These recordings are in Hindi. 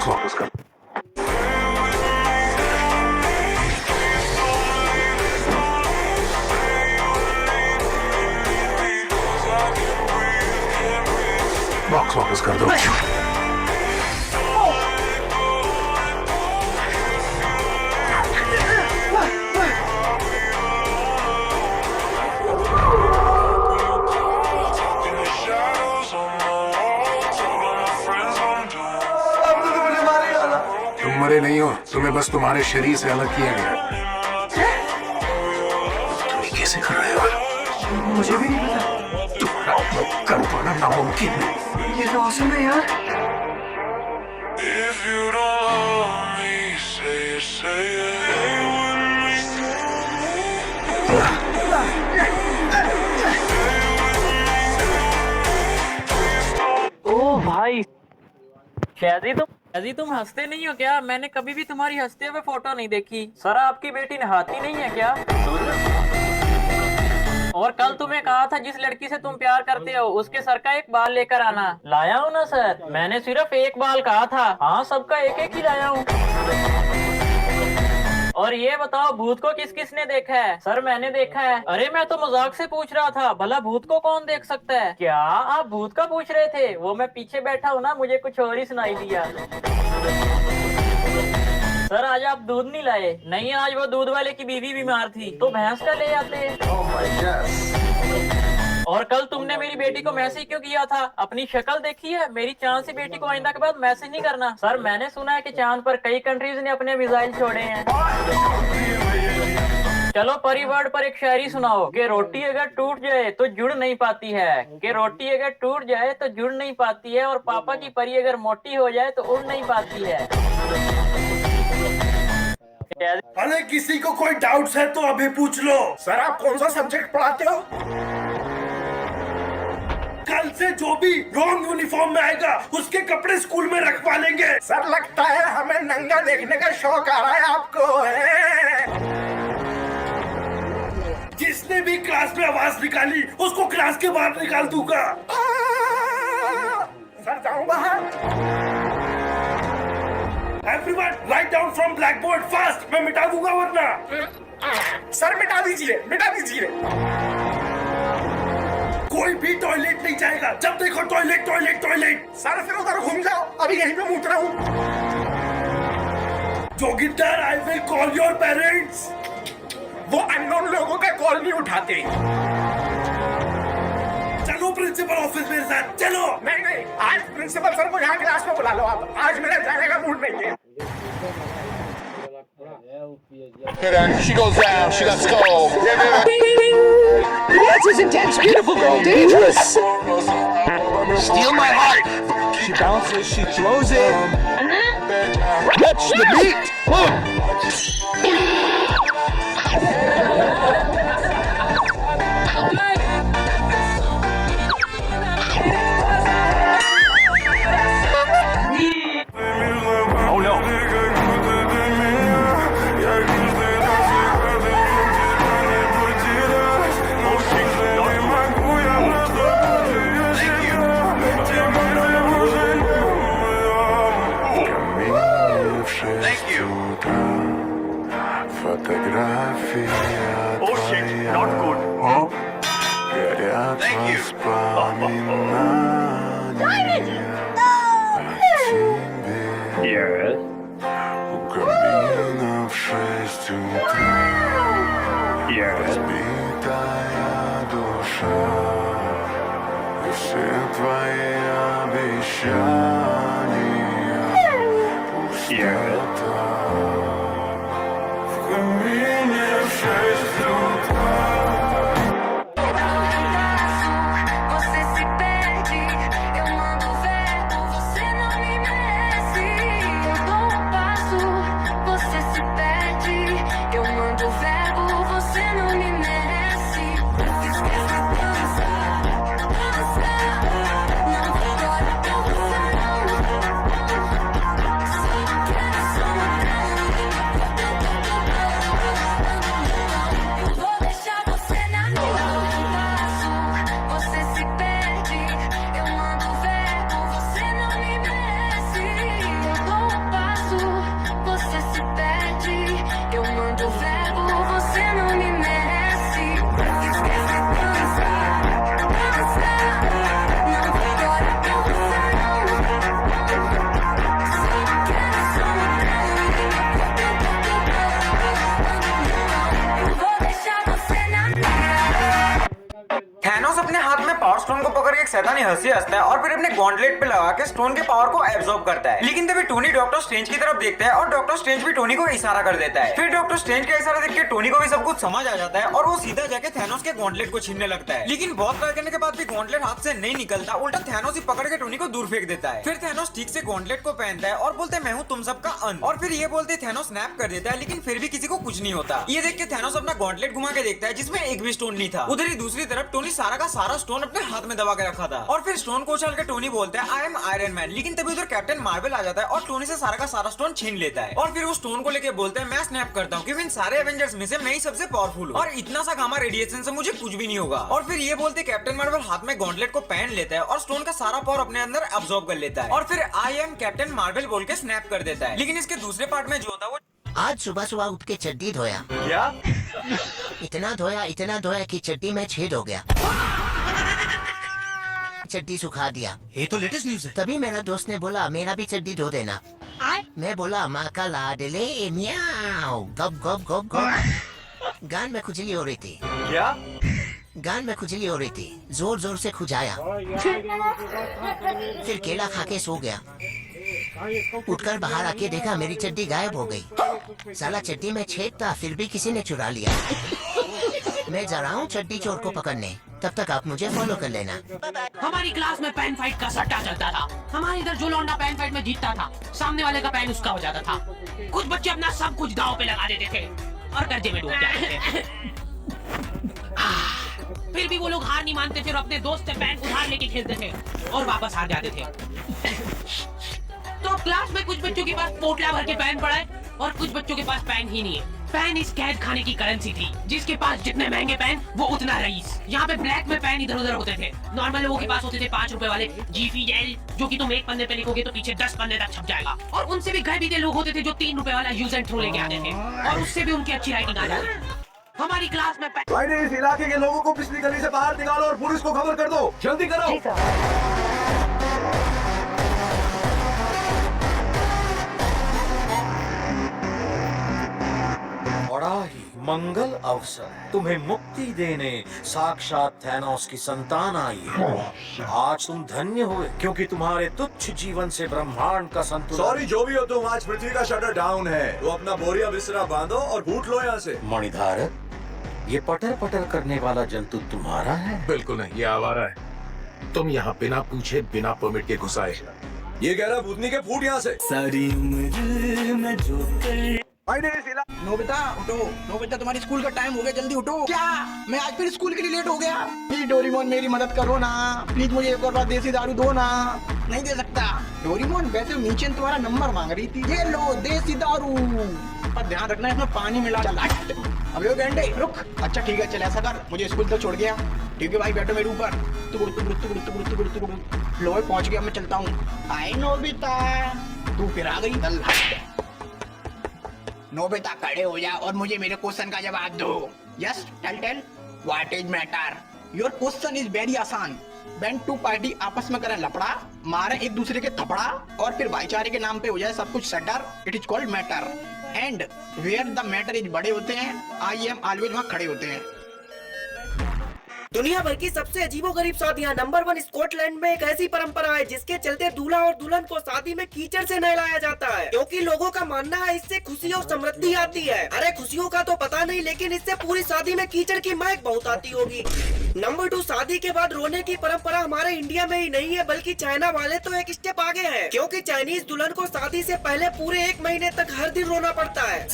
बॉक्स वापस कर। बॉक्स वापस कर दो। तुम मरे नहीं हो, तुम्हें बस तुम्हारे शरीर से अलग किया गया। तुम ये कैसे कर रहे हो? मुझे भी नहीं पता। तुम्हारा कर पाना नामुमकिन है। ये तो औसम है यार। If you don't love me, say it, say it. ओ भाई, शादी तुम हंसते नहीं हो क्या? मैंने कभी भी तुम्हारी हंसते हुए फोटो नहीं देखी। सर आपकी बेटी नहाती नहीं है क्या? और कल तुम्हें कहा था जिस लड़की से तुम प्यार करते हो उसके सर का एक बाल लेकर आना। लाया हूँ ना सर, मैंने सिर्फ एक बाल कहा था। हाँ, सबका एक एक ही लाया हूँ। और ये बताओ भूत को किस किसने देखा है? सर मैंने देखा है। अरे मैं तो मजाक से पूछ रहा था, भला भूत को कौन देख सकता है? क्या आप भूत का पूछ रहे थे? वो मैं पीछे बैठा हूँ ना, मुझे कुछ और ही सुनाई दिया। सर आज आप दूध नहीं लाए? नहीं, आज वो दूध वाले की बीवी बीमार थी तो भैंस का ले आते। और कल तुमने मेरी बेटी को मैसेज क्यों किया था? अपनी शक्ल देखी है? मेरी चांद सी बेटी को आइंदा के बाद मैसेज नहीं करना। सर मैंने सुना है कि चांद पर कई कंट्रीज ने अपने मिसाइल छोड़े हैं। चलो परिवर्ड पर एक शायरी सुनाओ कि रोटी अगर टूट जाए तो जुड़ नहीं पाती है, कि रोटी अगर टूट जाए तो जुड़ नहीं पाती है, और पापा की परी अगर मोटी हो जाए तो उड़ नहीं पाती है। अरे किसी को कोई डाउट्स है तो अभी पूछ लो। सर आप कौन सा सब्जेक्ट पढ़ाते हो? कल से जो भी रॉन्ग यूनिफॉर्म में आएगा उसके कपड़े स्कूल में रखवा लेंगे। सर लगता है हमें नंगा देखने का शौक आ रहा है आपको है? जिसने भी क्लास में आवाज निकाली उसको क्लास के बाहर निकाल दूंगा। सर जाऊं बाहर? Everyone, write down from blackboard fast. मैं मिटा दूंगा वरना। सर मिटा दीजिए, मिटा दीजिए। कोई भी टॉयलेट नहीं जाएगा, जब देखो टॉयलेट टॉयलेट टॉयलेट। सर फिर उधर घूम जाओ, अभी यहीं पे मूत रहा हूँ। Joginder, I will call your parents. वो अननोन लोगों का कॉल नहीं उठाते। चलो प्रिंसिपल ऑफिस मेरे साथ चलो। नहीं नहीं, आज प्रिंसिपल सर को यहाँ क्लास में बुला लो आप। आज मेरा जाने का मूड नहीं है। Hit her. She goes down. She got skull. Dance is intense, beautiful girl, dangerous. Steal my heart. She bounces, she throws it. Catch the beat. Oh no. Thank you. Фотография твоя. Not good. Горят Thank you. воспоминания о тебе. Yes. У камина в 6 утра. Yes. Разбитая душа. И все твои обещания. Пустота. В камине в 6 утра. Você se perde, eu mando verbo, você não me merece. Eu dou um passo, você se perde, eu mando verbo, você não me merece. Esquece dança, dança, não vou embora pra você não. Só quero शैतानी हंसी हंसता है और फिर अपने गॉन्टलेट पे लगा के स्टोन के पावर को एब्जॉर्ब करता है। लेकिन तभी टोनी डॉक्टर स्ट्रेंज की तरफ देखता है और डॉक्टर स्ट्रेंज भी टोनी को इशारा कर देता है। फिर डॉक्टर स्ट्रेंज का इशारा देख के टोनी को भी सब कुछ समझ आ जाता है और वो सीधा जाके थैनोस के गॉन्टलेट को छीनने लगता है। लेकिन बहुत ट्राई करने के बाद भी गॉन्टलेट हाथ से नहीं निकलता, उल्टा थैनोस ही पकड़ के टोनी को दूर फेंक देता है। फिर थैनोस ठीक से गॉन्टलेट को पहनता है और बोलते मैं हूँ तुम सबका अंत। और फिर ये बोलते थैनोस स्नैप कर देता है, लेकिन फिर भी किसी को कुछ नहीं होता। ये देख के थैनोस अपना गॉन्टलेट घुमा के देखता है जिसमें एक भी स्टोन नहीं था। उधर ही दूसरी तरफ टोनी सारा का सारा स्टोन अपने हाथ में दबा के रखा था और फिर स्टोन को उछाल के टोनी बोलता है आई एम आयरन मैन। लेकिन तभी उधर कैप्टन मार्वल आ जाता है और टोनी से सारा का सारा स्टोन छीन लेता है और फिर वो स्टोन को लेके बोलता है मैं स्नैप करता हूँ क्योंकि इन सारे एवेंजर्स में से मैं ही सबसे पावरफुल हूँ और इतना सा गामा रेडिएशन से मुझे कुछ भी नहीं होगा। और फिर ये बोलते कैप्टन मार्वल हाथ में गॉन्टलेट को पहन लेता है और स्टोन का सारा पावर अपने अंदर अब्सॉर्ब कर लेता है और फिर आई एम कैप्टन मार्वल बोल के स्नैप कर देता है। लेकिन इसके दूसरे पार्ट में जो होता है वो आज सुबह सुबह उठ के चड्डी धोया। क्या? इतना धोया कि चड्डी में छेद हो गया। चड्डी सुखा दिया। ये तो लेटेस्ट न्यूज़ है। तभी मेरा दोस्त ने बोला मेरा भी चड्डी धो देना। मैं बोला माँ का लाडले म्याऊ गप गप गप गप। गान में खुजली हो रही थी। क्या? गान में खुजली हो रही थी, जोर जोर से खुजाया। फिर केला खा के सो गया। उठकर बाहर आके देखा मेरी चड्डी गायब हो गई। साला चड्डी में छेद था फिर भी किसी ने चुरा लिया। मैं जा रहा हूँ चड्डी चोर को पकड़ने, तब तक आप मुझे फॉलो कर लेना। हमारी क्लास में पेन फाइट का सट्टा चलता था। हमारे इधर जो लौंडा पेन फाइट में जीतता था सामने वाले का पेन उसका हो जाता था। कुछ बच्चे अपना सब कुछ दांव पे लगा देते थे और कर्जे में डूब जाते थे। फिर भी वो लोग हार नहीं मानते थे और अपने दोस्त से पेन उधार लेके खेलते थे और वापस हार जाते थे। तो क्लास में कुछ बच्चों के पास पोटला भर के पेन पड़ा है और कुछ बच्चों के पास पेन ही नहीं है। पेन इस कैद खाने की करेंसी थी, जिसके पास जितने महंगे पेन वो उतना रईस। यहाँ पे ब्लैक में पेन इधर उधर होते थे। नॉर्मल लोगों के पास होते थे 5 रुपए वाले जीफी जेल, जो कि तुम एक पन्ने पे लिखोगे तो पीछे 10 पन्ने तक छप जाएगा। और उनसे भी गए बीते लोग होते थे जो 3 रुपए वाला यूज एंड थ्रो लेके आते थे और उससे भी उनकी अच्छी राइटिंग आ जाती। हमारी क्लास में भाई इस इलाके के लोगों को पिछली गली से बाहर निकालो और पुलिस को खबर कर दो, जल्दी करो। बड़ा ही मंगल अवसर है, तुम्हें मुक्ति देने साक्षात थैनोस की संतान आई है। आज तुम धन्य हुए क्योंकि तुम्हारे तुच्छ जीवन से ब्रह्मांड का संतुलन। सॉरी जो भी हो तुम, आज पृथ्वी का शटर डाउन है, तो अपना बोरिया बिस्तरा बांधो और फूट लो यहाँ से। मणिधारक, ये पटर पटर करने वाला जंतु तुम्हारा है? बिल्कुल नहीं, ये आवारा है। तुम यहाँ बिना पूछे बिना परमिट के घुसाए। ये कह रहा भूतनी के फूट यहाँ से। सारी उम्र में जो नोबिता उठो, नोबिता तुम्हारी स्कूल का टाइम हो गया, जल्दी उठो। क्या मैं आज फिर स्कूल के लिए लेट हो गया? प्लीज डोरेमोन मेरी मदद करो ना, प्लीज मुझे एक और बार देसी दारू दो ना। नहीं दे सकता डोरेमोन, वैसे मीचन तुम्हारा नंबर मांग रही थी। ये लो देसी दारू, पर ध्यान रखना इसमें पानी मिला। अबे ओ गेंडे रुक। अच्छा ठीक है, चल ऐसा कर, मुझे स्कूल तक छोड़ गया। ठीक है भाई, बैठो मेरे ऊपर। लो पहुंच गया, मैं चलता हूँ। आई नोबिता, तू फिर आ गई। नोबिता खड़े हो जा और मुझे मेरे क्वेश्चन का जवाब दो। Yes tell what is matter. Your question is very आसान। व्हेन टू पार्टी आपस में करें लफड़ा, मारे एक दूसरे के थपड़ा और फिर भाईचारे के नाम पे हो जाए सब कुछ सटर, it is called matter. And where the matter is बड़े होते हैं, आई एम ऑलवेज वहाँ खड़े होते हैं। दुनिया भर की सबसे अजीबोगरीब शादियां। नंबर 1 स्कॉटलैंड में एक ऐसी परंपरा है जिसके चलते दूल्हा और दुल्हन को शादी में कीचड़ से नहलाया जाता है, क्योंकि लोगों का मानना है इससे खुशी और समृद्धि आती है। अरे खुशियों का तो पता नहीं, लेकिन इससे पूरी शादी में कीचड़ की महक बहुत आती होगी। नंबर 2, शादी के बाद रोने की परंपरा हमारे इंडिया में ही नहीं है, बल्कि चाइना वाले तो एक स्टेप आगे हैं, क्योंकि चाइनीज दुल्हन को शादी से पहले पूरे 1 महीने तक हर दिन रोना पड़ता है।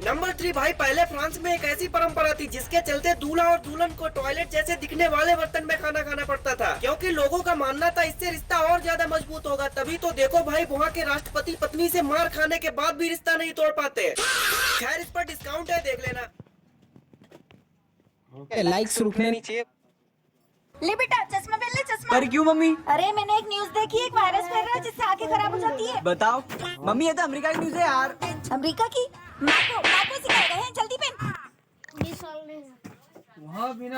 नंबर 3 भाई, पहले फ्रांस में एक ऐसी परंपरा थी जिसके चलते दूल्हा और दुल्हन को टॉयलेट जैसे दिखने वाले बर्तन में खाना खाना पड़ता था, क्योंकि लोगों का मानना था इससे रिश्ता और ज्यादा मजबूत होगा। तभी तो देखो भाई, वहाँ के राष्ट्रपति पत्नी से मार खाने के बाद भी रिश्ता नहीं तोड़ पाते। खैर इस पर डिस्काउंट है, देख लेना। लाइक्स रुकने नहीं चाहिए। ले बेटा चश्मा पहन ले, चश्मा। पर क्यों मम्मी? अरे मैंने एक न्यूज देखी, एक वायरस फैल रहा है जिससे आंखें खराब हो जाती है। बताओ मम्मी, ये तो अमेरिका की न्यूज है यार। अमेरिका की? माँ को सिखाएगा है, जल्दी पहन। वहाँ बिना